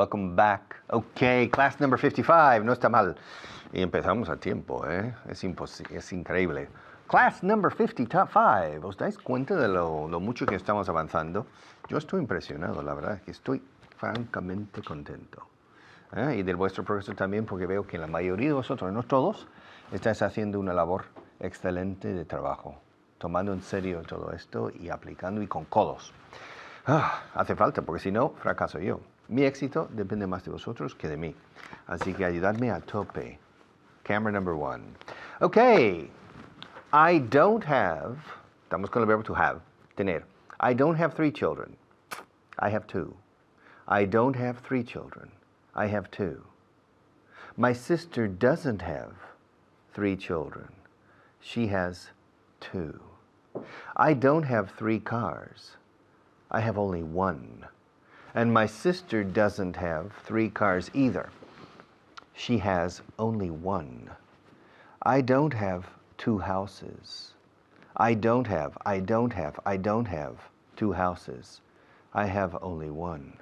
Welcome back. Okay, class number 55. No está mal. Y empezamos a tiempo, ¿eh? Es increíble. Class number 55. ¿Os dais cuenta de lo mucho que estamos avanzando? Yo estoy impresionado, la verdad, que estoy francamente contento. Y del vuestro progreso también, porque veo que la mayoría de vosotros, no todos, estáis haciendo una labor excelente de trabajo, tomando en serio todo esto y aplicando y con codos. Hace falta, porque si no, fracaso yo. Mi éxito depende más de vosotros que de mí. Así que ayudadme a tope. Camera number 1. Okay. I don't have, estamos con el verbo to have, tener. I don't have 3 children. I have 2. I don't have 3 children. I have 2. My sister doesn't have 3 children. She has 2. I don't have 3 cars. I have only 1. And my sister doesn't have 3 cars either. She has only 1. I don't have 2 houses. I don't have 2 houses. I have only 1.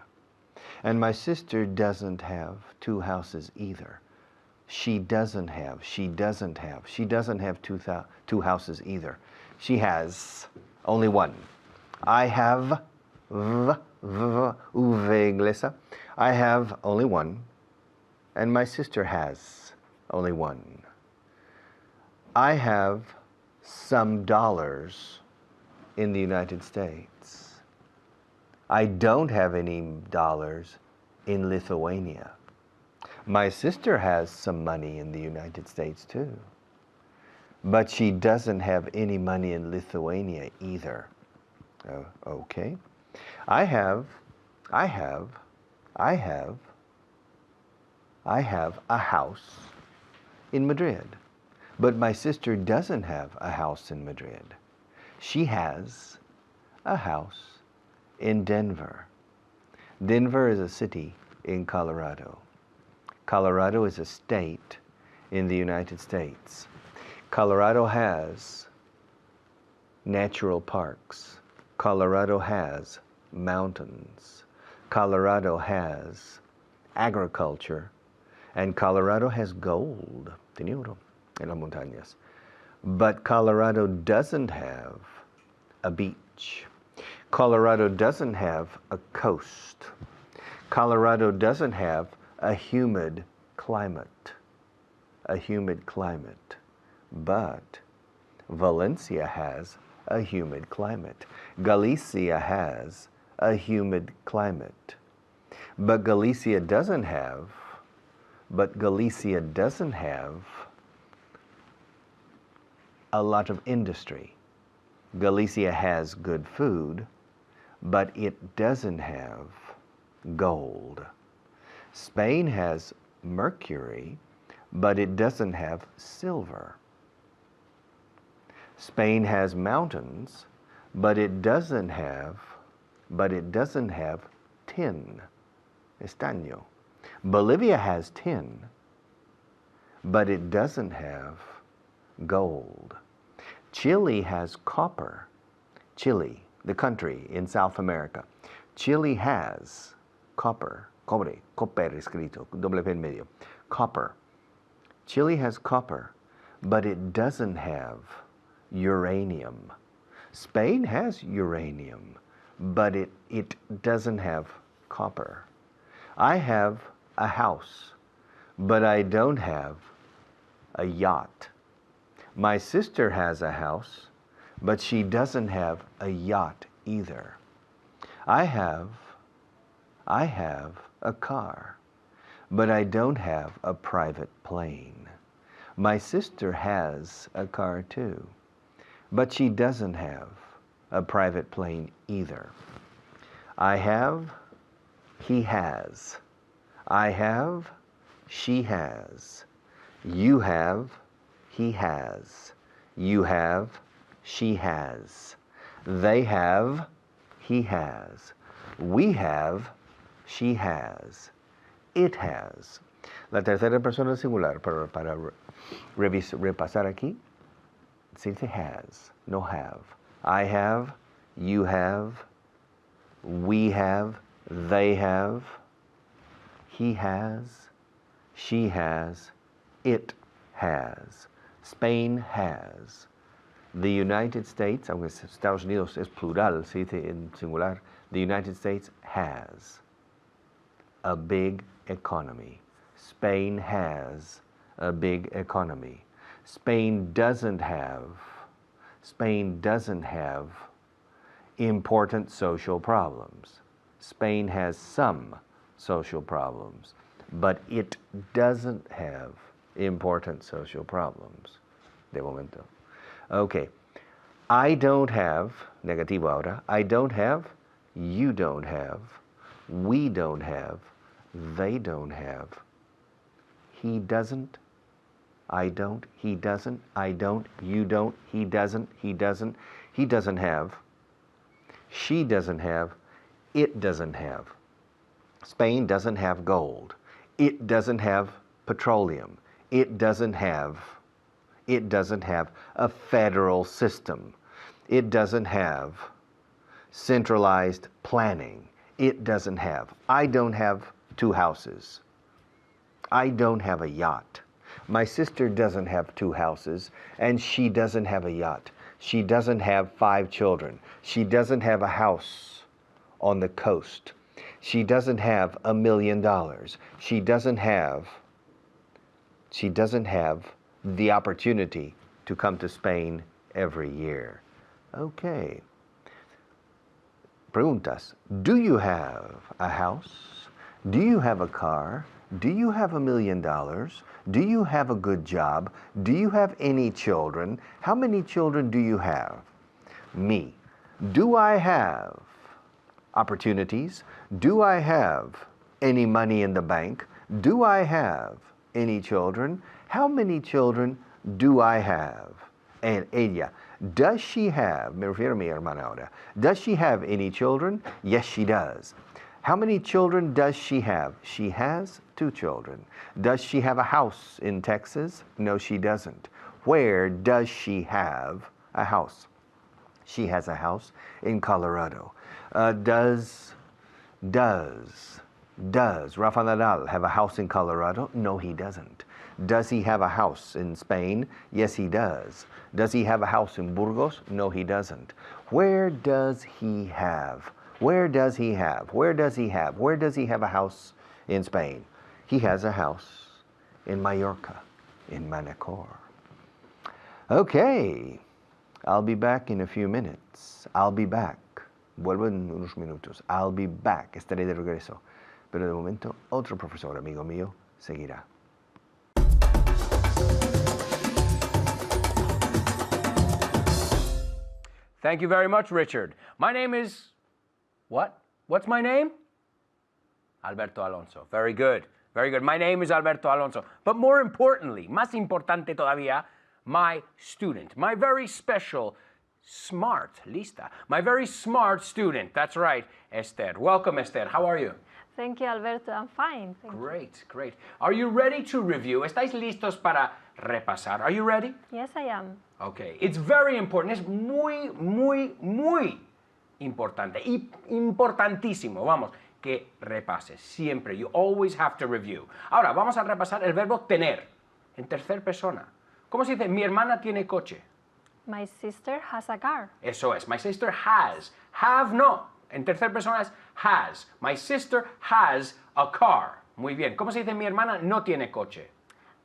And my sister doesn't have 2 houses either. She doesn't have 2 houses either. She has only 1. I have inglesa. I have only 1, and my sister has only 1. I have some dollars in the United States. I don't have any dollars in Lithuania. My sister has some money in the United States too, but she doesn't have any money in Lithuania either. Okay. I have a house in Madrid, but my sister doesn't have a house in Madrid. She has a house in Denver. Denver is a city in Colorado. Colorado is a state in the United States. Colorado has natural parks. Colorado has mountains. Colorado has agriculture. And Colorado has gold, dinero, en las montañas. But Colorado doesn't have a beach. Colorado doesn't have a coast. Colorado doesn't have a humid climate. But Valencia has a humid climate. Galicia has a humid climate. But Galicia doesn't have a lot of industry. Galicia has good food, but it doesn't have gold. Spain has mercury, but it doesn't have silver. Spain has mountains, but it doesn't have tin, estaño. Bolivia has tin, but it doesn't have gold. Chile has copper. Chile, the country in South America. Chile has copper, cobre escrito, doble P en medio, copper. Chile has copper, but it doesn't have uranium. Spain has uranium, but it doesn't have copper. I have a house, but I don't have a yacht. My sister has a house, but she doesn't have a yacht either. I have a car, but I don't have a private plane. My sister has a car too, but she doesn't have a private plane either. I have, he has. I have, she has. You have, he has. You have, she has. They have, he has. We have, she has. It has. La tercera persona singular, para repasar aquí, se dice has, no have. I have, you have, we have, they have, He has, she has, it has. Spain has. The United States, aunque Estados Unidos es plural, se dice en singular, the United States has a big economy. Spain has a big economy. Spain doesn't have important social problems. Spain has some social problems, but it doesn't have important social problems. De momento. Okay. I don't have, negativo ahora, I don't have, you don't have, we don't have, they don't have, he doesn't, I don't, he doesn't, I don't, you don't, he doesn't have, she doesn't have, it doesn't have. Spain doesn't have gold. It doesn't have petroleum. It doesn't have a federal system. It doesn't have centralized planning. It doesn't have. I don't have 2 houses. I don't have a yacht. My sister doesn't have 2 houses, and she doesn't have a yacht. She doesn't have 5 children. She doesn't have a house on the coast. She doesn't have $1 million. She doesn't have the opportunity to come to Spain every year. Okay. Preguntas. Do you have a house? Do you have a car? Do you have $1 million? Do you have a good job? Do you have any children? How many children do you have? Me. Do I have opportunities? Do I have any money in the bank? Do I have any children? How many children do I have? And ella, does she have, me refiero a mi hermana ahora, does she have any children? Yes, she does. How many children does she have? She has 2 children. Does she have a house in Texas? No, she doesn't. Where does she have a house? She has a house in Colorado. Does Rafa Nadal have a house in Colorado? No, he doesn't. Does he have a house in Spain? Yes, he does. Does he have a house in Burgos? No, he doesn't. Where does he have? Where does he have? Where does he have? Where does he have a house in Spain? He has a house in Mallorca, in Manacor. Okay, I'll be back in a few minutes. I'll be back. Vuelvo en unos minutos. I'll be back. Estaré de regreso. Pero de momento, otro profesor amigo mío seguirá. Thank you very much, Richard. My name is... What? What's my name? Alberto Alonso. Very good. Very good. My name is Alberto Alonso. But more importantly, más importante todavía, my student, my very special, smart, lista, my very smart student. That's right, Esther. Welcome, Esther. How are you? Thank you, Alberto. I'm fine. Thank you. Great, great. Are you ready to review? ¿Estáis listos para repasar? Are you ready? Yes, I am. Okay. It's very important. Es muy, muy, muy importante. Y importantísimo. Vamos, que repases. Siempre. You always have to review. Ahora, vamos a repasar el verbo tener. En tercera persona. ¿Cómo se dice? Mi hermana tiene coche. My sister has a car. Eso es. My sister has. Have no. En tercera persona es has. My sister has a car. Muy bien. ¿Cómo se dice? Mi hermana no tiene coche.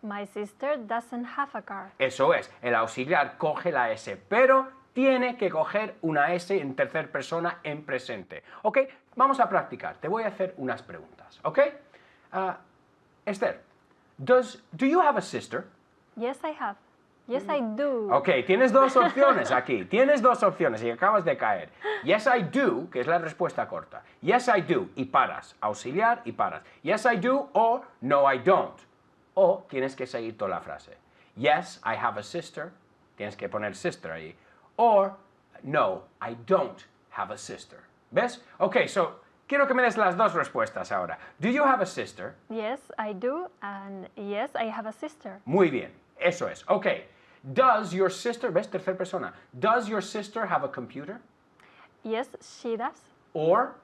My sister doesn't have a car. Eso es. El auxiliar coge la S, pero tiene que coger una S en tercera persona en presente. ¿Ok? Vamos a practicar. Te voy a hacer unas preguntas. ¿Ok? Esther, do you have a sister? Yes, I have. Yes, I do. Ok, tienes 2 opciones aquí. Tienes 2 opciones y acabas de caer. Yes, I do, que es la respuesta corta. Yes, I do, y paras. Auxiliar y paras. Yes, I do, o no, I don't. O tienes que seguir toda la frase. Yes, I have a sister. Tienes que poner sister ahí. Or, no, I don't have a sister. ¿Ves? Ok, so, quiero que me des las 2 respuestas ahora. Do you have a sister? Yes, I do. And yes, I have a sister. Muy bien. Eso es. Ok. Does your sister, ¿ves? Tercera persona. Does your sister have a computer? Yes, she does. Or,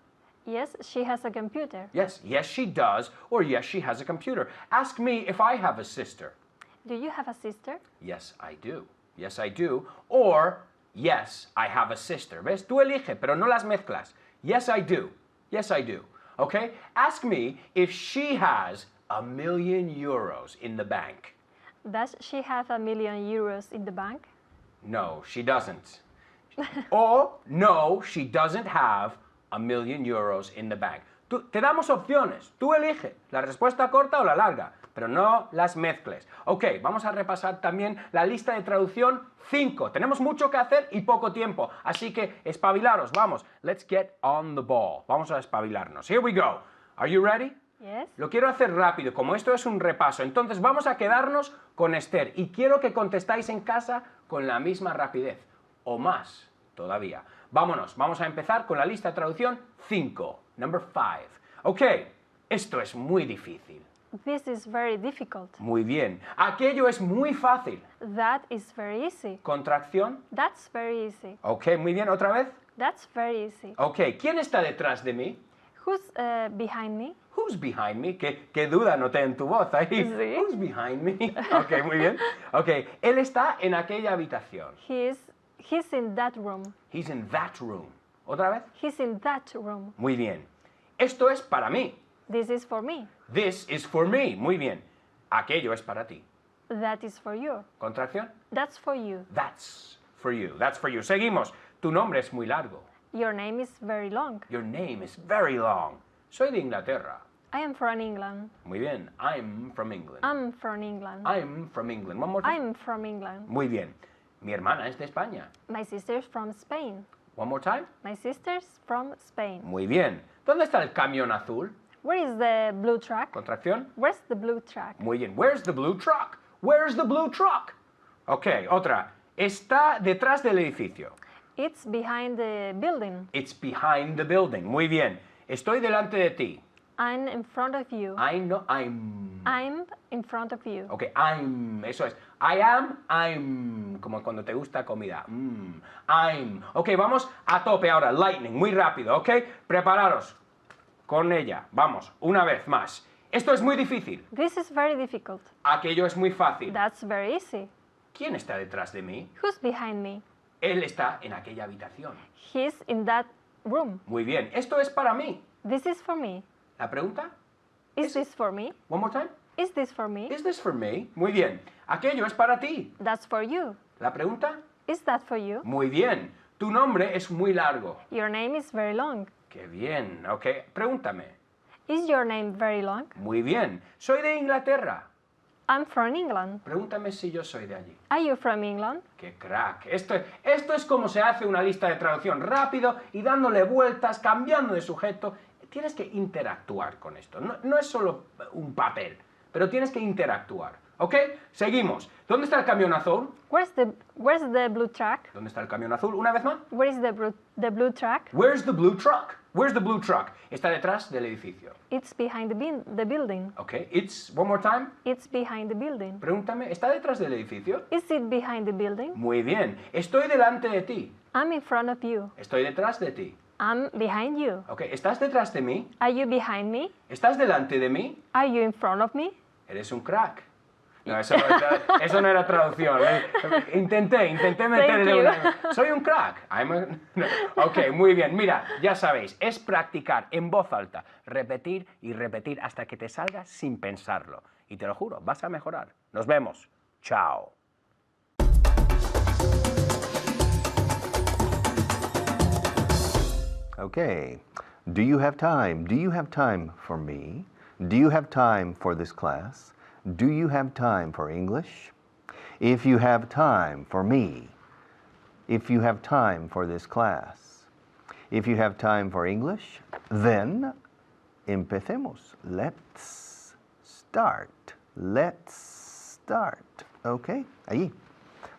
Yes, she has a computer. Yes, yes she does, or yes she has a computer. Ask me if I have a sister. Do you have a sister? Yes, I do. Yes, I do. Or, yes, I have a sister. ¿Ves? Tú elige, pero no las mezclas. Yes, I do. Yes, I do. Okay? Ask me if she has €1,000,000 in the bank. Does she have €1,000,000 in the bank? No, she doesn't. Or, no, she doesn't have €1,000,000 in the bank. Te damos opciones. Tú elige la respuesta corta o la larga, pero no las mezcles. Ok, vamos a repasar también la lista de traducción 5. Tenemos mucho que hacer y poco tiempo, así que espabilaros, vamos. Let's get on the ball. Vamos a espabilarnos. Here we go. Are you ready? Yes. Lo quiero hacer rápido, como esto es un repaso. Entonces vamos a quedarnos con Esther y quiero que contestáis en casa con la misma rapidez, o más todavía. Vámonos, vamos a empezar con la lista de traducción 5. Number 5. Ok, esto es muy difícil. This is very difficult. Muy bien. Aquello es muy fácil. That is very easy. Contracción. That's very easy. Ok, muy bien. ¿Otra vez? That's very easy. Ok, ¿quién está detrás de mí? Who's behind me? Who's behind me? ¿Qué duda noté en tu voz ahí? Sí. Who's behind me? Ok, muy bien. Ok, él está en aquella habitación. He's in that room. He's in that room. ¿Otra vez? He's in that room. Muy bien. Esto es para mí. This is for me. This is for me. Muy bien. Aquello es para ti. That is for you. ¿Contracción? That's for you. That's for you. That's for you. Seguimos. Tu nombre es muy largo. Your name is very long. Your name is very long. Soy de Inglaterra. I am from England. Muy bien. I'm from England. I'm from England. I'm from England. One more time. I'm from England. Muy bien. Mi hermana es de España. My sister's from Spain. One more time. My sister's from Spain. Muy bien. ¿Dónde está el camión azul? Where is the blue truck? Contracción. Where's the blue truck? Muy bien. Where's the blue truck? Where's the blue truck? Ok, otra. Está detrás del edificio. It's behind the building. It's behind the building. Muy bien. Estoy delante de ti. I'm in front of you. I'm. I'm in front of you. Ok, I'm. Eso es. I am, I'm. Como cuando te gusta comida. I'm. Ok, vamos a tope ahora. Lightning, muy rápido, ok. Prepararos con ella. Vamos, una vez más. Esto es muy difícil. This is very difficult. Aquello es muy fácil. That's very easy. ¿Quién está detrás de mí? Who's behind me? Él está en aquella habitación. He's in that room. Muy bien. Esto es para mí. This is for me. ¿La pregunta? Is this for me? One more time. Is this for me? Is this for me? Muy bien. Aquello es para ti. That's for you. ¿La pregunta? Is that for you? Muy bien. Tu nombre es muy largo. Your name is very long. Qué bien. Ok. Pregúntame. Is your name very long? Muy bien. Soy de Inglaterra. I'm from England. Pregúntame si yo soy de allí. Are you from England? ¡Qué crack! Esto es como se hace una lista de traducción rápido y dándole vueltas, cambiando de sujeto. Tienes que interactuar con esto. No es solo un papel, pero tienes que interactuar. ¿Ok? Seguimos. ¿Dónde está el camión azul? Where's the blue truck? ¿Dónde está el camión azul? Una vez más. Where is the blue truck? Where's the blue truck? Where's the blue truck? Está detrás del edificio. It's behind the building. Ok. It's, one more time. It's behind the building. Pregúntame, ¿está detrás del edificio? Is it behind the building? Muy bien. Estoy delante de ti. I'm in front of you. Estoy detrás de ti. I'm behind you. Ok. ¿Estás detrás de mí? Are you behind me? ¿Estás delante de mí? Are you in front of me? Eres un crack. No, eso no era traducción. Intenté meterle una... Soy un crack. No. Ok, muy bien. Mira, ya sabéis, es practicar en voz alta, repetir y repetir hasta que te salga sin pensarlo. Y te lo juro, vas a mejorar. Nos vemos. Chao. Okay. Do you have time? Do you have time for me? Do you have time for this class? Do you have time for English? If you have time for me, if you have time for this class, if you have time for English, then empecemos. Let's start. Let's start. Okay? Allí.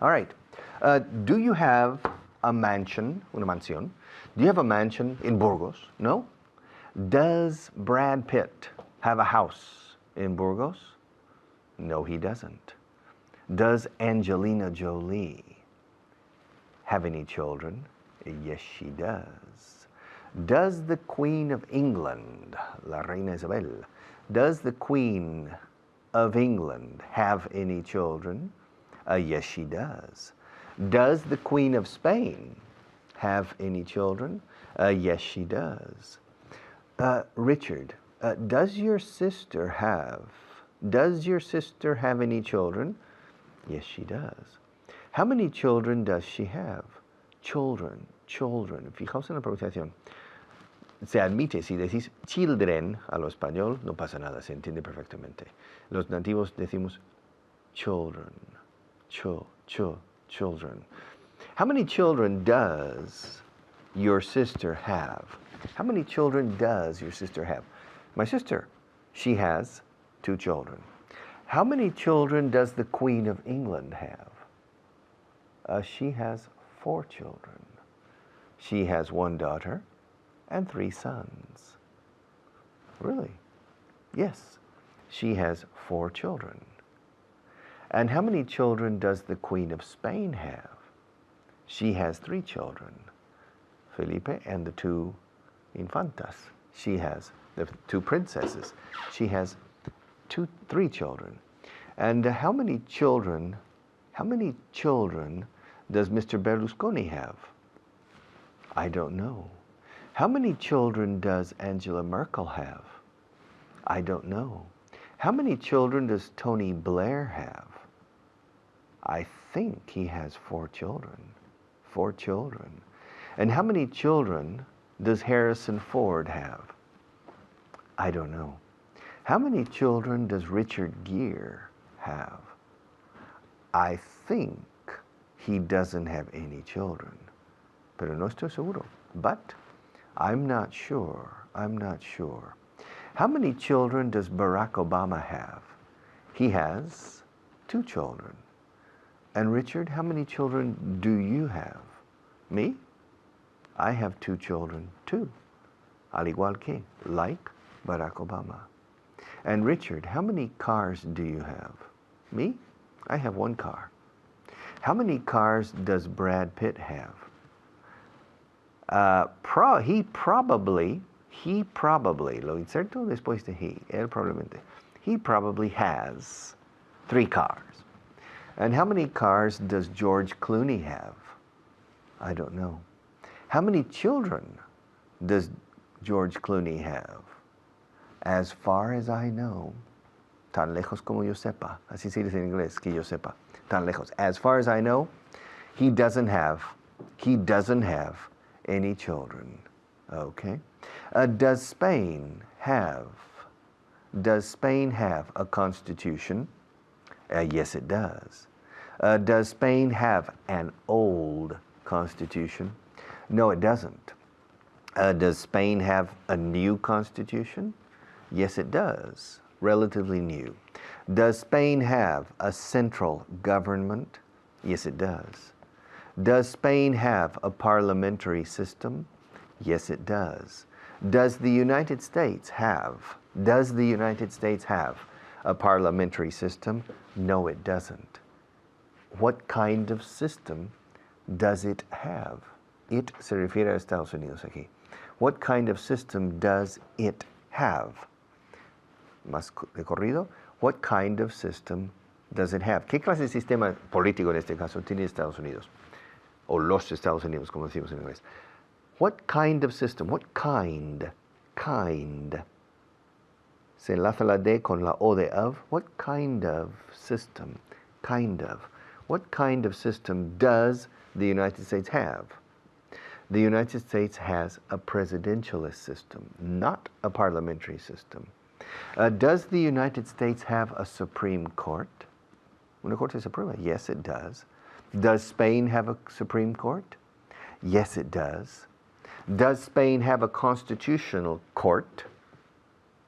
All right. Do you have a mansion, una mansión? Do you have a mansion in Burgos? No? Does Brad Pitt have a house in Burgos? No, he doesn't. Does Angelina Jolie have any children? Yes, she does. Does the Queen of England, la Reina Isabel, does the Queen of England have any children? Yes, she does. Does the Queen of Spain have any children? Yes, she does. Richard, does your sister have any children? Yes, she does. How many children does she have? Children. Fijaos en la pronunciación. Se admite, si decís children a lo español, no pasa nada, se entiende perfectamente. Los nativos decimos children. Children. How many children does your sister have? How many children does your sister have? My sister, she has 2 children. How many children does the Queen of England have? She has 4 children. She has 1 daughter and 3 sons. Really? Yes. She has 4 children. And how many children does the Queen of Spain have? She has 3 children. Felipe and the 2 infantas. She has the 2 princesses. She has 3 children. And how many children does Mr. Berlusconi have? I don't know. How many children does Angela Merkel have? I don't know. How many children does Tony Blair have? I think he has 4 children. 4 children. And how many children does Harrison Ford have? I don't know. How many children does Richard Gere have? I think he doesn't have any children. Pero no estoy seguro. But I'm not sure. How many children does Barack Obama have? He has 2 children. And Richard, how many children do you have? Me? I have 2 children too. Al igual que, like Barack Obama. And Richard, how many cars do you have? Me? I have 1 car. How many cars does Brad Pitt have? He probably, lo inserto después de él probablemente. He probably has 3 cars. And how many cars does George Clooney have? I don't know. How many children does George Clooney have? As far as I know, tan lejos como yo sepa, así se dice en inglés, que yo sepa, tan lejos. As far as I know, he doesn't have any children. Okay. Does Spain have a constitution? Yes, it does. Does Spain have an old constitution? No, it doesn't. Does Spain have a new constitution? Yes, it does. Relatively new. Does Spain have a central government? Yes, it does. Does Spain have a parliamentary system? Yes, it does. Does the United States have a parliamentary system? No, it doesn't. What kind of system does it have? It se refiere a Estados Unidos aquí. What kind of system does it have? Más de corrido. What kind of system does it have? ¿Qué clase de sistema político en este caso tiene Estados Unidos? O los Estados Unidos, como decimos en inglés. What kind of system? What kind? Se enlaza la D con la O de of. What kind of system? What kind of system does the United States have? The United States has a presidentialist system, not a parliamentary system. Does the United States have a Supreme Court? Una Corte Suprema? Yes, it does. Does Spain have a Supreme Court? Yes, it does. Does Spain have a constitutional court?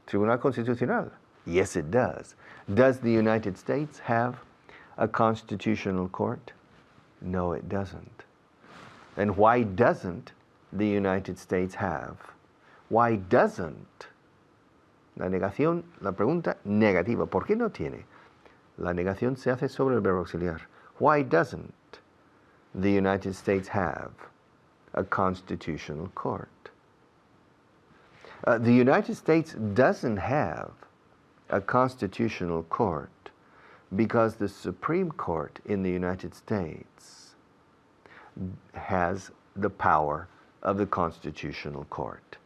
Tribunal Constitucional? Yes, it does. Does the United States have a constitutional court? No, it doesn't. And why doesn't the United States have? Why doesn't? La negación, la pregunta negativa. ¿Por qué no tiene? La negación se hace sobre el verbo auxiliar. Why doesn't the United States have a constitutional court? The United States doesn't have a constitutional court because the Supreme Court in the United States has the power of the constitutional court.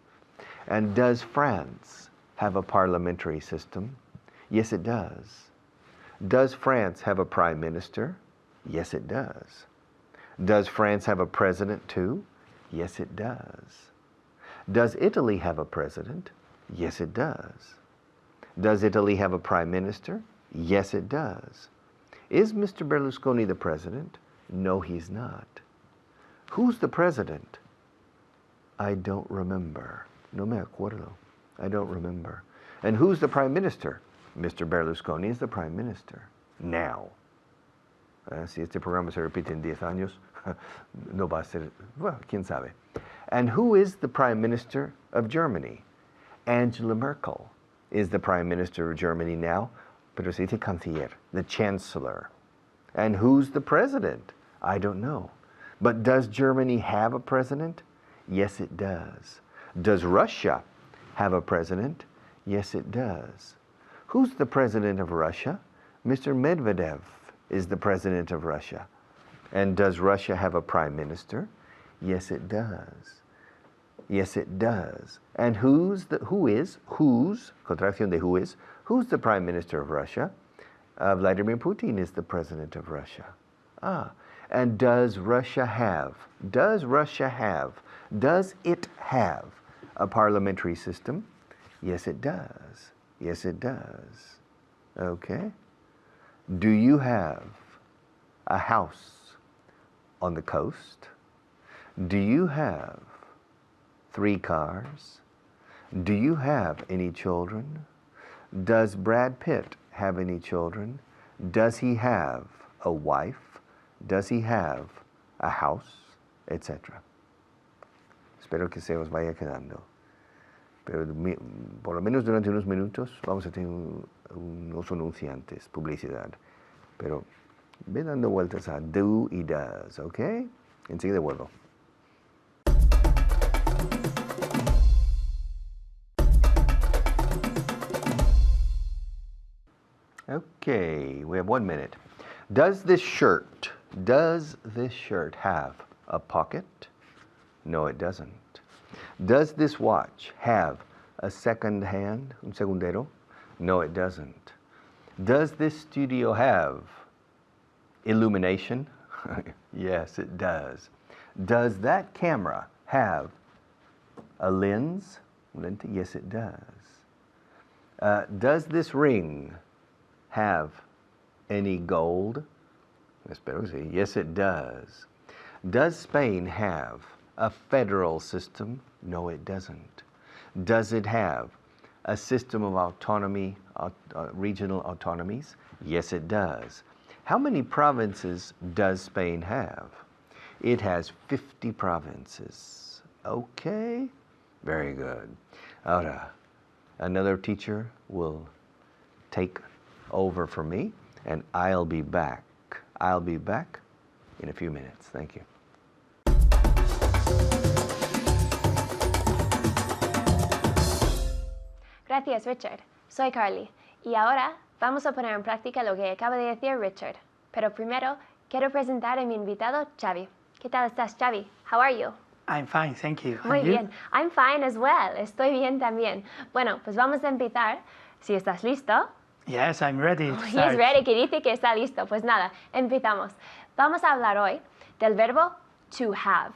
And does France have a parliamentary system? Yes, it does. Does France have a prime minister? Yes, it does. Does France have a president too? Yes, it does. Does Italy have a president? Yes, it does. Does Italy have a prime minister? Yes, it does. Is Mr. Berlusconi the president? No, he's not. Who's the president? I don't remember. No me acuerdo. I don't remember. And who's the prime minister? Mr. Berlusconi is the prime minister. Now. Si este programa se repite en 10 años, no va a ser, well, quién sabe. And who is the prime minister of Germany? Angela Merkel is the prime minister of Germany now, pero se dice canciller, the chancellor. And who's the president? I don't know. But does Germany have a president? Yes, it does. Does Russia have a president? Yes, it does. Who's the president of Russia? Mr. Medvedev is the president of Russia. And does Russia have a prime minister? Yes, it does. Yes, it does. And who's, contracción de who's the prime minister of Russia? Vladimir Putin is the president of Russia. And does it have a parliamentary system? Yes, it does. Yes, it does. Okay. Do you have a house on the coast? Do you have 3 cars? Do you have any children? Does Brad Pitt have any children? Does he have a wife? Does he have a house? Etc. Espero que se os vaya quedando. Pero por lo menos durante unos minutos vamos a tener unos anunciantes, publicidad. Pero ve dando vueltas a do y does, ¿ok? Enseguida vuelvo. Okay, we have 1 minute. Does this shirt have a pocket? No, it doesn't. Does this watch have a second hand, un segundero? No, it doesn't. Does this studio have illumination? Yes, it does. Does that camera have a lens? Yes, it does. Does this ring have any gold? Espero que sí. Yes, it does. Does Spain have a federal system? No, it doesn't. Does it have a system of autonomy, regional autonomies? Yes, it does. How many provinces does Spain have? It has 50 provinces. Okay, very good. Ahora, another teacher will take over for me, and I'll be back. I'll be back in a few minutes. Thank you. Gracias, Richard. Soy Carly. Y ahora vamos a poner en práctica lo que acaba de decir Richard. Pero primero, quiero presentar a mi invitado, Xavi. ¿Qué tal estás, Xavi? How are you? I'm fine, thank you. Muy bien. I'm fine as well. Estoy bien también. Bueno, pues vamos a empezar. Si estás listo. Yes, I'm ready. He's ready, que dice que está listo. Pues nada, empezamos. Vamos a hablar hoy del verbo to have.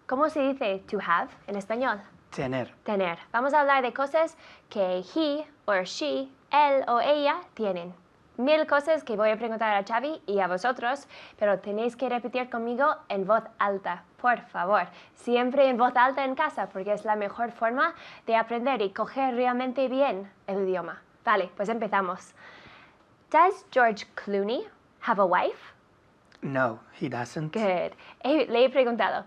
¿Cómo se dice to have en español? Tener. Tener. Vamos a hablar de cosas que he or she, él o ella tienen. 1000 cosas que voy a preguntar a Xavi y a vosotros, pero tenéis que repetir conmigo en voz alta, por favor. Siempre en voz alta en casa, porque es la mejor forma de aprender y coger realmente bien el idioma. Vale, pues empezamos. Does George Clooney have a wife? No, he doesn't. Good. Le he preguntado,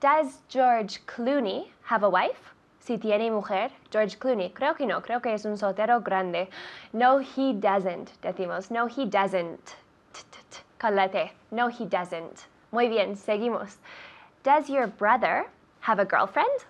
does George Clooney have a wife? Si tiene mujer, George Clooney. Creo que no, creo que es un soltero grande. No, he doesn't, decimos. No, he doesn't. Con la T. No, he doesn't. Muy bien, seguimos. Does your brother have a girlfriend?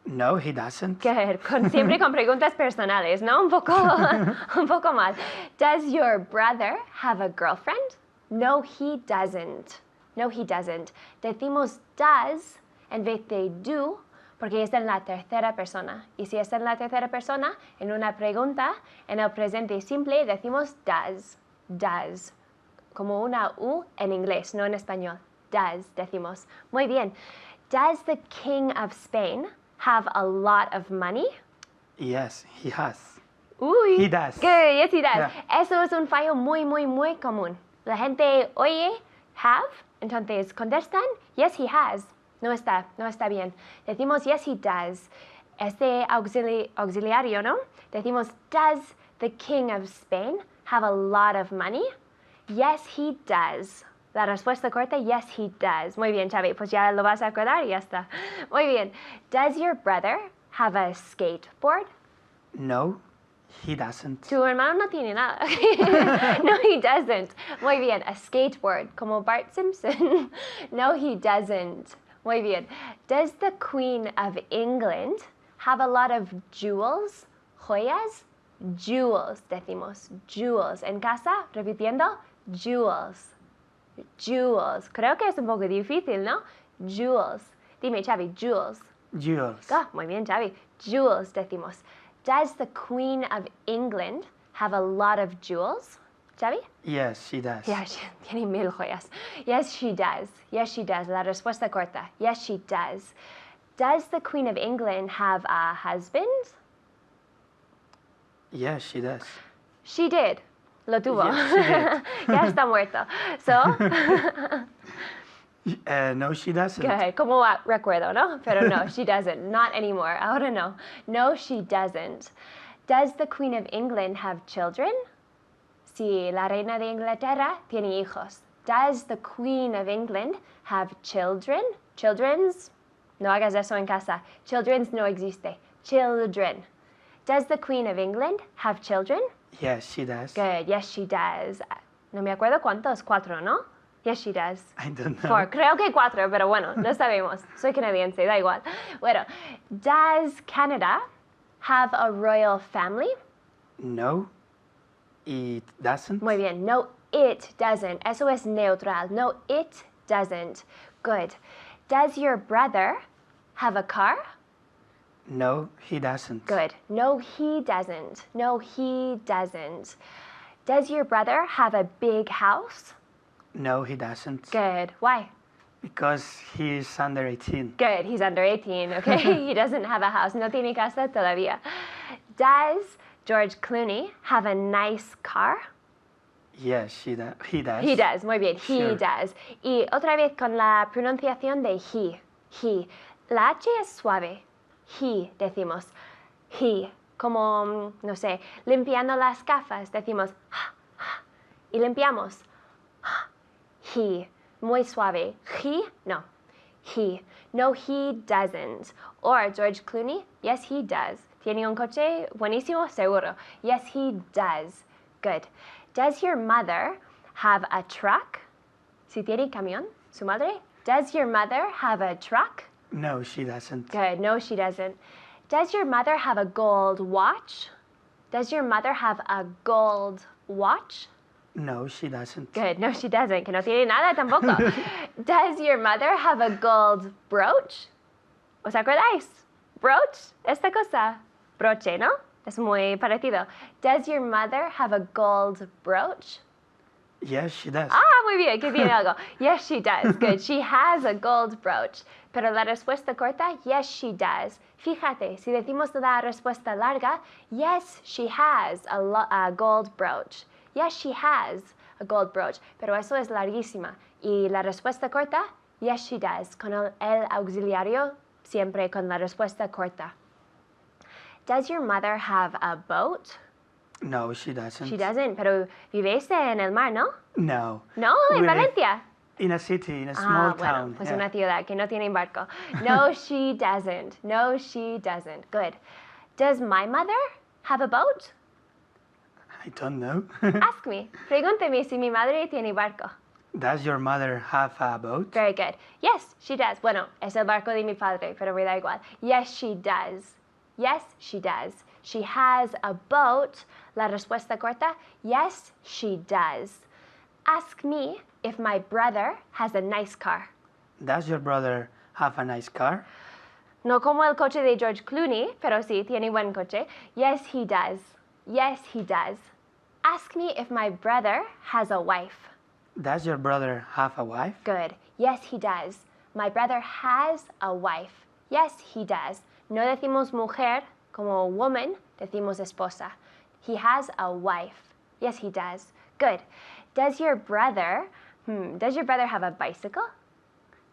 No, he doesn't. Good. Siempre con preguntas personales, ¿no? Un poco mal. Does your brother have a girlfriend? No, he doesn't. No, he doesn't. Decimos does en vez de do porque es en la tercera persona. Y si es en la tercera persona, en una pregunta, en el presente simple decimos does. Does. Como una U en inglés, no en español. Does, decimos. Muy bien. Does the King of Spain have a lot of money? Yes, he has. Uy, He does. Good, yes, he does. Yeah. Eso es un fallo muy, muy, muy común. La gente oye have, entonces contestan, yes, he has. No está bien. Decimos, yes, he does. Este auxiliario, ¿no? Decimos, does the King of Spain have a lot of money? Yes, he does. La respuesta corta, yes, he does. Muy bien, Xavi, pues ya lo vas a acordar y ya está. Muy bien. Does your brother have a skateboard? No, he doesn't. Tu hermano no tiene nada. No, he doesn't. Muy bien, a skateboard, como Bart Simpson. No, he doesn't. Muy bien. Does the Queen of England have a lot of jewels? ¿Joyas? Jewels, decimos. Jewels. En casa, repitiendo, jewels. Jewels. Creo que es un poco difícil, ¿no? Jewels. Dime, Xavi, jewels. Jewels. Ah, muy bien, Xavi. Jewels, decimos. Does the Queen of England have a lot of jewels? Xavi? Yes, she does. Yeah, tiene 1000 joyas. Yes, she does. Yes, she does. La respuesta corta. Yes, she does. Does the Queen of England have a husband? Yes, she does. She did. Lo tuvo. Yes, she did. Ya está muerto. So, No, she doesn't. good. Como recuerdo, ¿no? Pero no, she doesn't. Not anymore. Ahora no. No, she doesn't. Does the Queen of England have children? Si la reina de Inglaterra tiene hijos. Does the Queen of England have children? Children's? No hagas eso en casa. Children's no existe. Children. Does the Queen of England have children? Yes, she does. Good. Yes, she does. No me acuerdo cuántos. 4, ¿no? Yes, she does. I don't know. 4. Creo que 4, pero bueno, no sabemos. Soy canadiense, da igual. Bueno, does Canada have a royal family? No, it doesn't. Muy bien. No, it doesn't. Eso es neutral. No, it doesn't. Good. Does your brother have a car? No, he doesn't. Good. No, he doesn't. No, he doesn't. Does your brother have a big house? No, he doesn't. Good. Why? Because he's under 18. Good. He's under 18, okay? He doesn't have a house. No tiene casa todavía. Does George Clooney have a nice car? Yes, he does. He does. Muy bien. He Sure. does. Y otra vez con la pronunciación de he. He. La H es suave. He, decimos. He. Como, no sé, limpiando las gafas, decimos y limpiamos. He. Muy suave. He, no. He. No, he doesn't. Or George Clooney, yes, he does. ¿Tiene un coche buenísimo? Seguro. Yes, he does. Good. Does your mother have a truck? Si tiene camión, su madre. Does your mother have a truck? No, she doesn't. Good. No, she doesn't. Does your mother have a gold watch? Does your mother have a gold watch? No, she doesn't. Good. No, she doesn't. Que no tiene nada tampoco. Does your mother have a gold brooch? ¿Os acordáis? Brooch, esta cosa. Broche, ¿no? Es muy parecido. Does your mother have a gold brooch? Yes, she does. Ah, muy bien, que tiene algo. Yes, she does. Good. She has a gold brooch. Pero la respuesta corta, yes, she does. Fíjate, si decimos la respuesta larga, yes, she has a gold brooch. Yes, she has a gold brooch. Pero eso es larguísima. Y la respuesta corta, yes, she does. Con el auxiliario, siempre con la respuesta corta. Does your mother have a boat? No, she doesn't. She doesn't, pero vives en el mar, ¿no? No. No, en We live Valencia. In a city, in a small bueno, town. pues yeah. una ciudad que no tiene barco. No, she doesn't. No, she doesn't. Good. Does my mother have a boat? I don't know. Ask me. Pregúnteme si mi madre tiene barco. Does your mother have a boat? Very good. Yes, she does. Bueno, es el barco de mi padre, pero me da igual. Yes, she does. Yes, she does. She has a boat. La respuesta corta, yes, she does. Ask me if my brother has a nice car. Does your brother have a nice car? No como el coche de George Clooney, pero sí, tiene buen coche. Yes, he does. Yes, he does. Ask me if my brother has a wife. Does your brother have a wife? Good. Yes, he does. My brother has a wife. Yes, he does. No decimos mujer como woman, decimos esposa. He has a wife. Yes, he does. Good. Does your brother have a bicycle?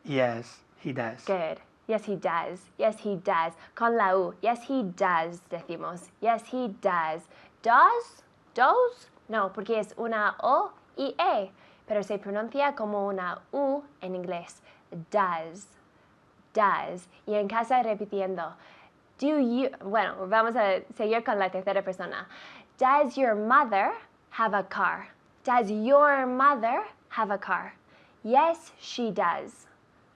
Yes, he does. Good. Yes, he does. Yes, he does. Con la U. Yes, he does, decimos. Yes, he does. Does? Does? No, porque es una O y E, pero se pronuncia como una U en inglés. Does. Does. Y en casa repitiendo. Do you... Bueno, vamos a seguir con la tercera persona. Does your mother have a car? Does your mother have a car? Yes, she does.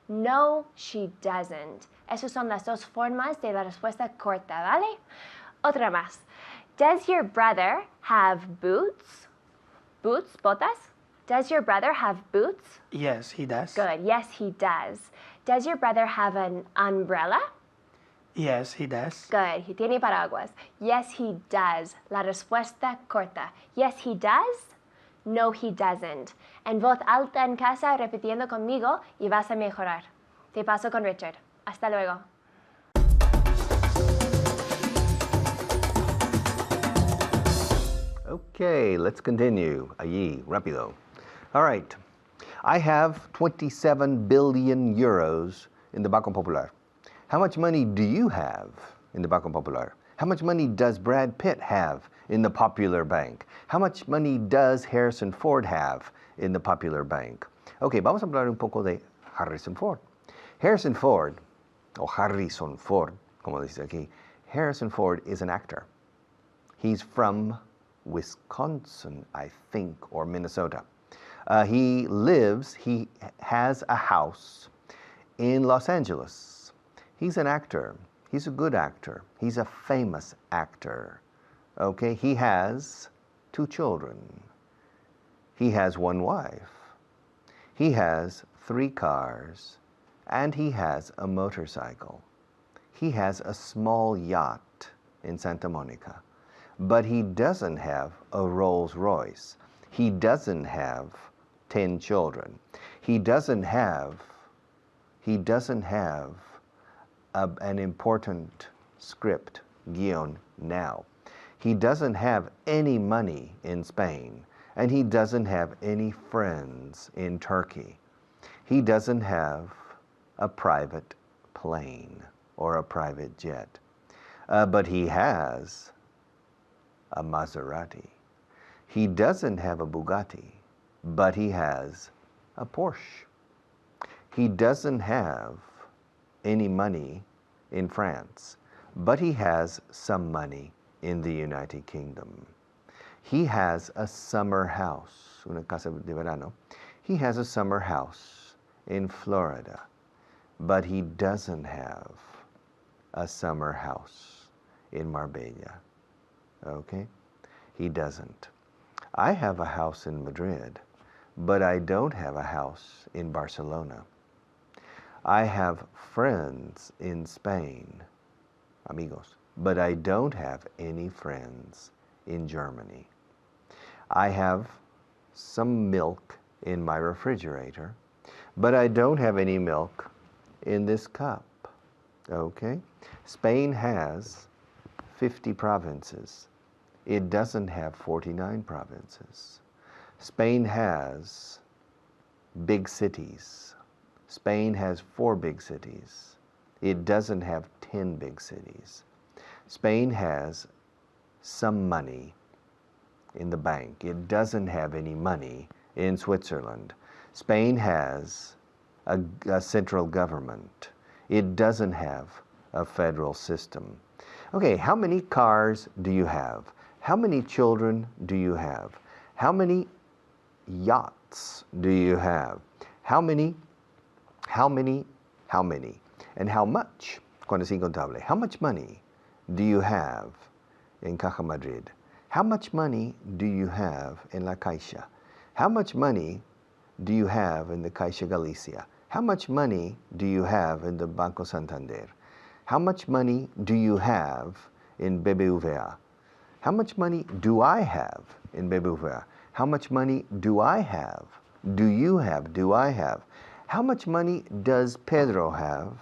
No, she doesn't. Esas son las dos formas de la respuesta corta, ¿vale? Otra más. Does your brother have boots? Boots, botas? Does your brother have boots? Yes, he does. Good. Yes, he does. Does your brother have an umbrella? Yes, he does. Good. He tiene paraguas. Yes, he does. La respuesta corta. Yes, he does. No, he doesn't. En voz alta en casa, repitiendo conmigo y vas a mejorar. Te paso con Richard. Hasta luego. Okay, let's continue. Allí, rápido. All right. I have 27 billion euros in the Banco Popular. How much money do you have in the Banco Popular? How much money does Brad Pitt have in the Popular Bank? How much money does Harrison Ford have in the Popular Bank? Okay, vamos a hablar un poco de Harrison Ford. Harrison Ford, o Harrison Ford, como dice aquí, Harrison Ford is an actor. He's from Wisconsin, I think, or Minnesota. He has a house in Los Angeles. He's an actor. He's a good actor. He's a famous actor. Okay, he has 2 children. He has 1 wife. He has 3 cars. And he has a motorcycle. He has a small yacht in Santa Monica. But he doesn't have a Rolls Royce. He doesn't have 10 children. He doesn't have an important script, guion, now. He doesn't have any money in Spain, and he doesn't have any friends in Turkey. He doesn't have a private plane or a private jet, but he has a Maserati. He doesn't have a Bugatti, but he has a Porsche. He doesn't have any money in France, but he has some money in the United Kingdom. He has a summer house, una casa de verano. He has a summer house in Florida, but he doesn't have a summer house in Marbella. Okay? He doesn't. I have a house in Madrid, but I don't have a house in Barcelona. I have friends in Spain, amigos, but I don't have any friends in Germany. I have some milk in my refrigerator, but I don't have any milk in this cup. Okay? Spain has 50 provinces. It doesn't have 49 provinces. Spain has big cities. Spain has 4 big cities. It doesn't have 10 big cities. Spain has some money in the bank. It doesn't have any money in Switzerland. Spain has a central government. It doesn't have a federal system. Okay, how many cars do you have? How many children do you have? How many yachts do you have? How many, and how much, cuando es incontable. How much money do you have in Caja Madrid? How much money do you have en la Caixa? How much money do you have in the Caixa Galicia? How much money do you have in the Banco Santander? How much money do you have in BBVA? How much money do I have in BBVA? How much money do I have? Do you have? Do I have? How much money does Pedro have?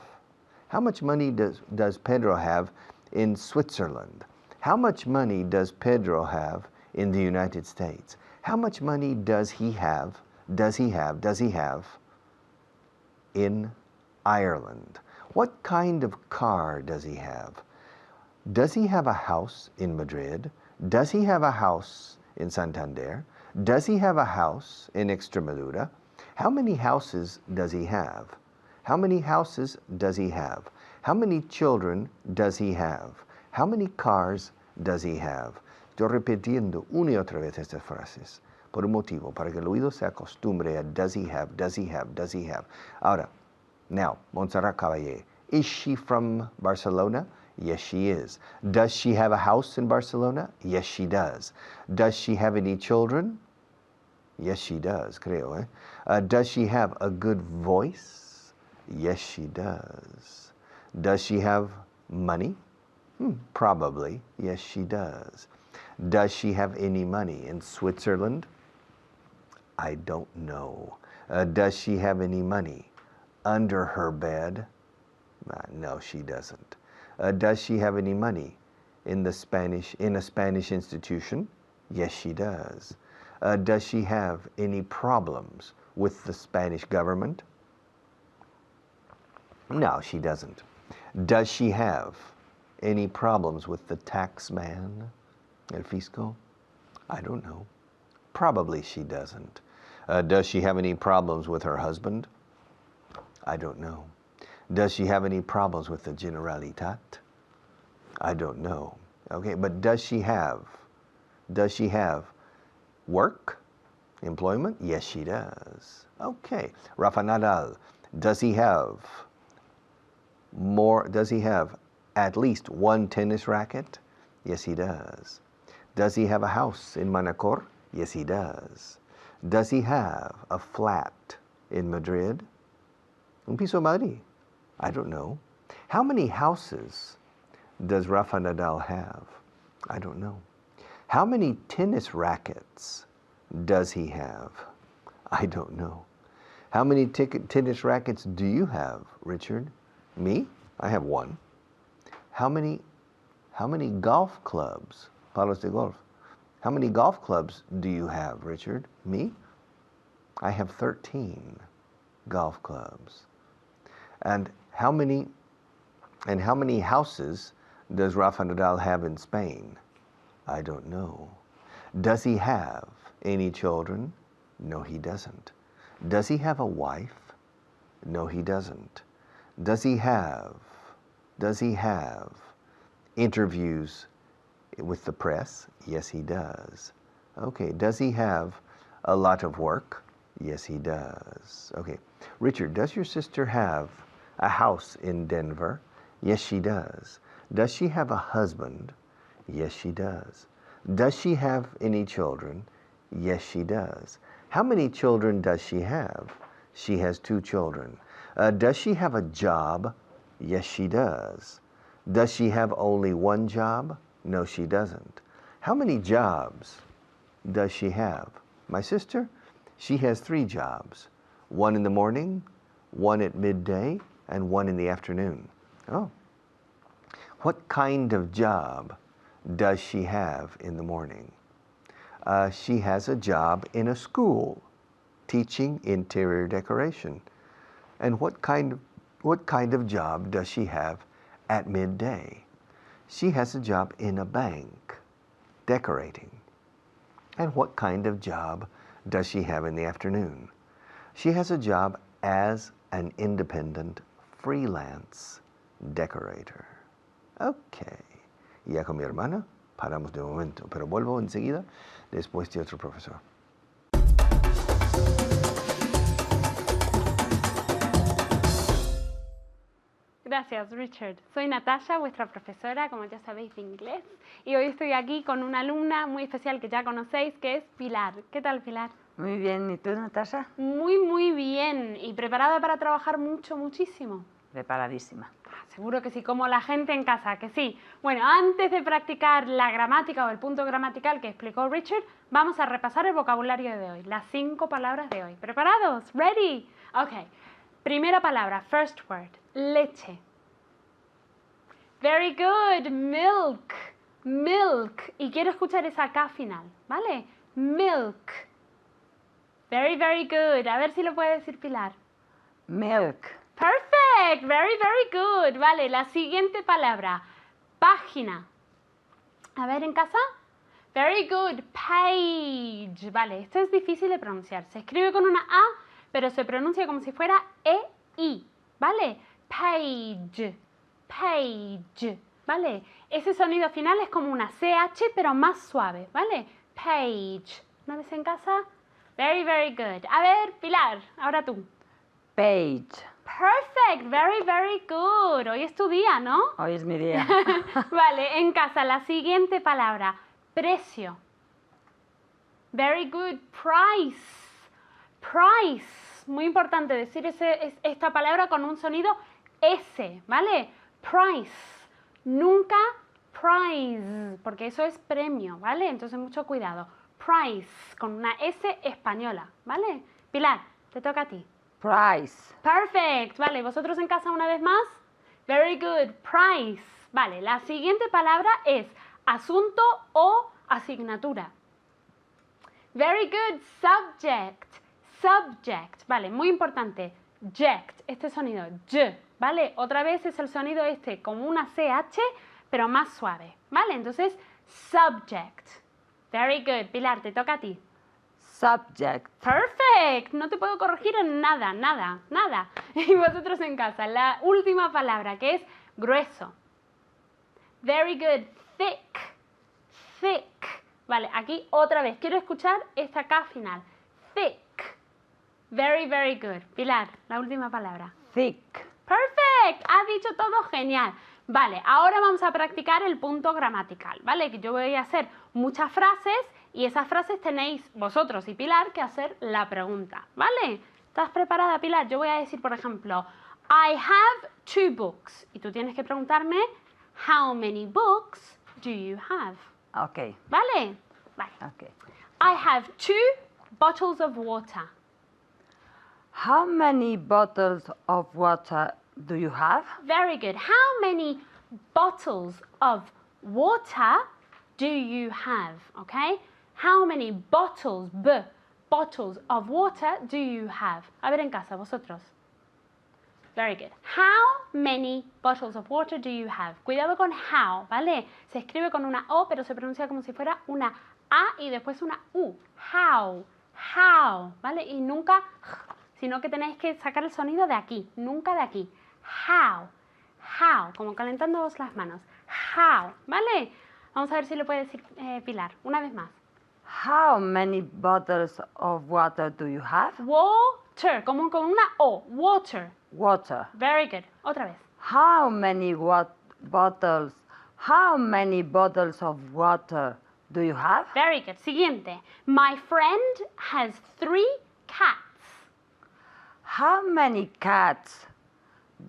How much money does Pedro have in Switzerland? How much money does Pedro have in the United States? How much money does he have? Does he have in Ireland? What kind of car does he have? Does he have a house in Madrid? Does he have a house in Santander? Does he have a house in Extremadura? How many houses does he have? How many houses does he have? How many children does he have? How many cars does he have? Estoy repitiendo una y otra vez estas frases por un motivo, para que el oído se acostumbre a does he have, does he have, does he have. Ahora, now, Montserrat Caballé, is she from Barcelona? Yes, she is. Does she have a house in Barcelona? Yes, she does. Does she have any children? Yes, she does, creo, eh? Does she have a good voice? Yes, she does. Does she have money? Probably. Yes, she does. Does she have any money in Switzerland? I don't know. Does she have any money under her bed? No, she doesn't. Does she have any money in a Spanish institution? Yes, she does. Does she have any problems with the Spanish government? No, she doesn't. Does she have any problems with the tax man, el fisco? I don't know. Probably she doesn't. Does she have any problems with her husband? I don't know. Does she have any problems with the Generalitat? I don't know. Okay, but does she have work? Employment? Yes, she does. Okay. Rafa Nadal, does he have at least one tennis racket? Yes, he does. Does he have a house in Manacor? Yes, he does. Does he have a flat in Madrid? Un piso en Madrid? I don't know. How many houses does Rafa Nadal have? I don't know. How many tennis rackets does he have? I don't know. How many tennis rackets do you have, Richard? Me? I have one. How many golf clubs, palos de golf? How many golf clubs do you have, Richard? Me? I have 13 golf clubs. And how many houses does Rafa Nadal have in Spain? I don't know. Does he have any children? No, he doesn't. Does he have a wife? No, he doesn't. Does he have interviews with the press? Yes, he does. Okay, does he have a lot of work? Yes, he does. Okay, Richard, does your sister have a house in Denver? Yes, she does. Does she have a husband? Yes, she does. Does she have any children? Yes, she does. How many children does she have? She has 2 children. Does she have a job? Yes, she does. Does she have only one job? No, she doesn't. How many jobs does she have? My sister? She has 3 jobs. 1 in the morning, 1 at midday, and 1 in the afternoon. Oh. What kind of job does she have in the morning? She has a job in a school, teaching interior decoration. And what kind of job does she have at midday? She has a job in a bank, decorating. And what kind of job does she have in the afternoon? She has a job as an independent freelance decorator. Okay. Y ya con mi hermana paramos de momento, pero vuelvo enseguida después de otro profesor. Gracias, Richard. Soy Natasha, vuestra profesora, como ya sabéis, de inglés. Y hoy estoy aquí con una alumna muy especial que ya conocéis, que es Pilar. ¿Qué tal, Pilar? Muy bien, ¿y tú, Natasha? Muy, muy bien. ¿Y preparada para trabajar mucho, muchísimo? Preparadísima. Seguro que sí, como la gente en casa, que sí. Bueno, antes de practicar la gramática o el punto gramatical que explicó Richard, vamos a repasar el vocabulario de hoy, las 5 palabras de hoy. ¿Preparados? ¿Ready? Ok. Primera palabra, first word, leche. Very good, milk, milk. Y quiero escuchar esa K final, ¿vale? Milk. Very, very good. A ver si lo puede decir Pilar. Milk. Perfect, very, very good. Vale, la siguiente palabra, página. A ver, en casa. Very good, page. Vale, esto es difícil de pronunciar. Se escribe con una A, pero se pronuncia como si fuera E-I. ¿Vale? Page, page. ¿Vale? Ese sonido final es como una CH, pero más suave. ¿Vale? Page. ¿Una vez en casa? Very, very good. A ver, Pilar, ahora tú. Page. Perfect, very, very good. Hoy es tu día, ¿no? Hoy es mi día. Vale, en casa, la siguiente palabra, precio. Very good, price. Price. Muy importante decir esta palabra con un sonido S, ¿vale? Price. Nunca prize, porque eso es premio, ¿vale? Entonces mucho cuidado. Price, con una S española, ¿vale? Pilar, te toca a ti. Price. Perfect. Vale, ¿vosotros en casa una vez más? Very good. Price. Vale, la siguiente palabra es asunto o asignatura. Very good. Subject. Subject. Vale, muy importante. Ject. Este sonido. J. Vale, otra vez es el sonido este como una CH, pero más suave. Vale, entonces, subject. Very good. Pilar, te toca a ti. Subject. Perfect. No te puedo corregir en nada, nada, nada. Y vosotros en casa, la última palabra que es grueso. Very good. Thick. Thick. Vale, aquí otra vez. Quiero escuchar esta K final. Thick. Very, very good. Pilar, la última palabra. Thick. Perfect. Has dicho todo genial. Vale, ahora vamos a practicar el punto gramatical, ¿vale? Que yo voy a hacer muchas frases y esas frases tenéis vosotros y Pilar que hacer la pregunta, ¿vale? ¿Estás preparada, Pilar? Yo voy a decir, por ejemplo, I have 2 books. Y tú tienes que preguntarme, how many books do you have? Ok. ¿Vale? Vale. Ok. I have 2 bottles of water. How many bottles of water do you have? Very good. How many bottles of water do you have? Okay? How many bottles of water do you have? A ver en casa, vosotros. Very good. How many bottles of water do you have? Cuidado con how, ¿vale? Se escribe con una O, pero se pronuncia como si fuera una A y después una U. How, ¿vale? Y nunca, sino que tenéis que sacar el sonido de aquí, nunca de aquí. How, como calentándoos las manos. How, ¿vale? Vamos a ver si lo puede decir Pilar, una vez más. How many bottles of water do you have? Water, como con una O, water. Water. Very good. Otra vez. How many bottles of water do you have? Very good. Siguiente. My friend has 3 cats. How many cats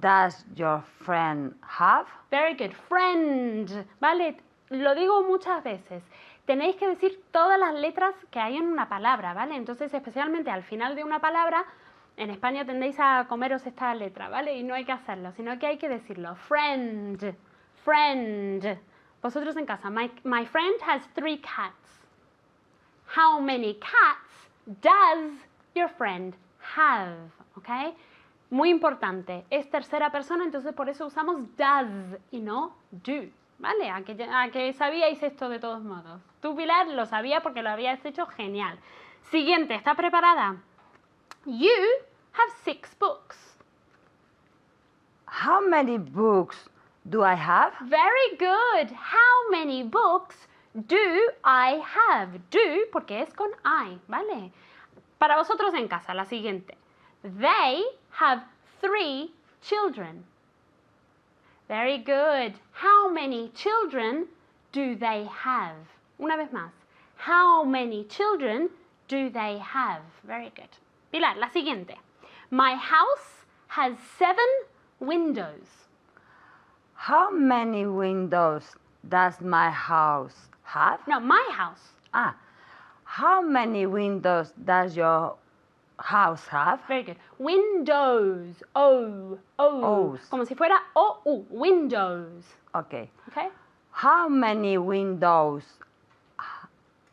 does your friend have? Very good. Friend. Vale, lo digo muchas veces. Tenéis que decir todas las letras que hay en una palabra, ¿vale? Entonces, especialmente al final de una palabra, en España tendéis a comeros esta letra, ¿vale? Y no hay que hacerlo, sino que hay que decirlo. Friend. Friend. Vosotros en casa. My friend has 3 cats. How many cats does your friend have? ¿Ok? Muy importante. Es tercera persona, entonces por eso usamos does y no do. ¿Vale? A que sabíais esto de todos modos. Tú, Pilar, lo sabías porque lo habías hecho genial. Siguiente, ¿está preparada? You have 6 books. How many books do I have? Very good. How many books do I have? Do, porque es con I, ¿vale? Para vosotros en casa, la siguiente. They have 3 children. Very good. How many children do they have? Una vez más. How many children do they have? Very good. Pilar, la siguiente. My house has 7 windows. How many windows does my house have? No, my house. How many windows does your house have? Very good. Windows. O. O's. Como si fuera O-U. Windows. Okay. Okay? How many windows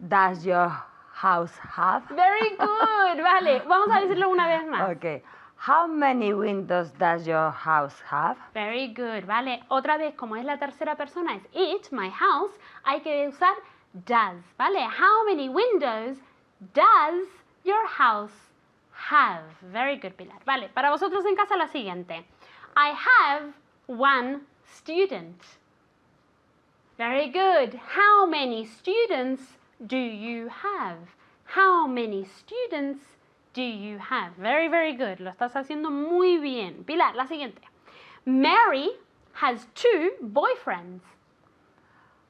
does your house have? Very good. Vale, vamos a decirlo una vez más. Okay. How many windows does your house have? Very good. Vale, otra vez, como es la tercera persona, es it, my house, hay que usar does. Vale, how many windows does your house have? Very good, Pilar. Vale, para vosotros en casa la siguiente. I have 1 student. Very good. How many students do you have? How many students do you have? Very, very good. Lo estás haciendo muy bien. Pilar, la siguiente. Mary has 2 boyfriends.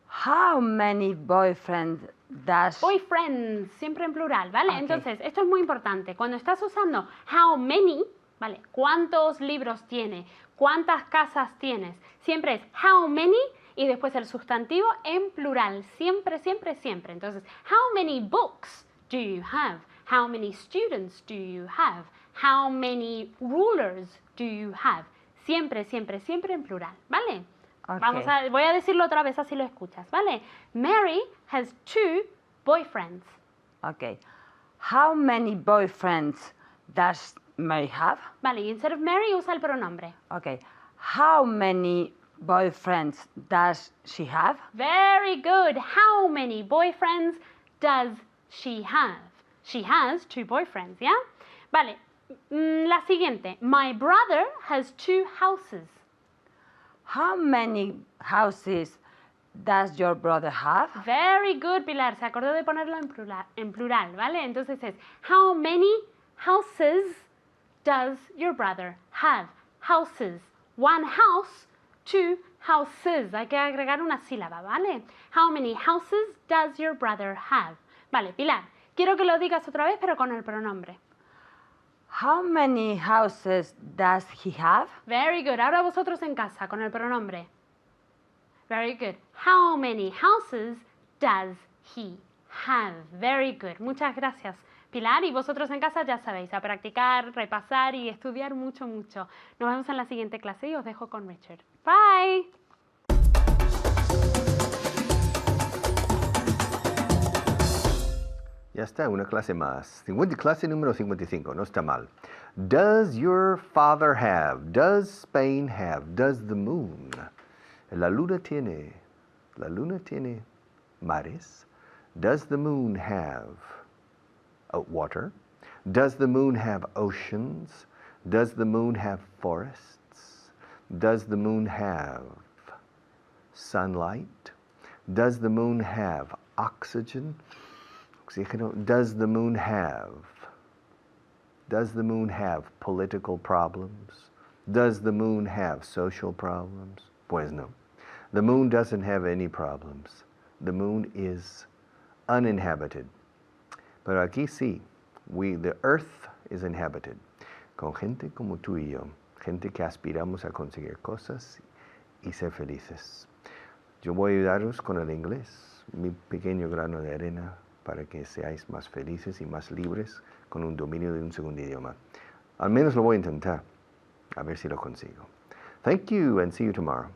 How many boyfriends does... Boyfriends, siempre en plural, ¿vale? Ok. Entonces, esto es muy importante. Cuando estás usando how many, ¿vale? ¿Cuántos libros tiene? ¿Cuántas casas tienes? Siempre es how many y después el sustantivo en plural. Siempre, siempre, siempre. Entonces, how many books do you have? How many students do you have? How many rulers do you have? Siempre, siempre, siempre en plural, ¿vale? Okay. Voy a decirlo otra vez así lo escuchas, ¿vale? Mary has 2 boyfriends. Okay. How many boyfriends does Mary have? Vale, y instead of Mary usa el pronombre. Okay. How many boyfriends does she have? Very good. How many boyfriends does she have? She has 2 boyfriends, ¿ya? Vale, la siguiente. My brother has 2 houses. How many houses does your brother have? Very good, Pilar. Se acordó de ponerlo en plural, ¿vale? Entonces es, how many houses does your brother have? Houses. 1 house, 2 houses. Hay que agregar una sílaba, ¿vale? How many houses does your brother have? Vale, Pilar, quiero que lo digas otra vez, pero con el pronombre. How many houses does he have? Very good. Ahora vosotros en casa, con el pronombre. Very good. How many houses does he have? Very good. Muchas gracias, Pilar. Y vosotros en casa ya sabéis, a practicar, repasar y estudiar mucho, mucho. Nos vemos en la siguiente clase y os dejo con Richard. Bye. Ya está, una clase más. Clase número 55, no está mal. Does your father have? Does Spain have? Does the moon? La luna tiene mares. Does the moon have water? Does the moon have oceans? Does the moon have forests? Does the moon have sunlight? Does the moon have oxygen? Does the moon have political problems? Does the moon have social problems? Pues no. The moon doesn't have any problems. The moon is uninhabited. Pero aquí sí, the earth is inhabited. Con gente como tú y yo, gente que aspiramos a conseguir cosas y ser felices. Yo voy a ayudaros con el inglés, mi pequeño grano de arena, para que seáis más felices y más libres con un dominio de un segundo idioma. Al menos lo voy a intentar, a ver si lo consigo. Thank you and see you tomorrow.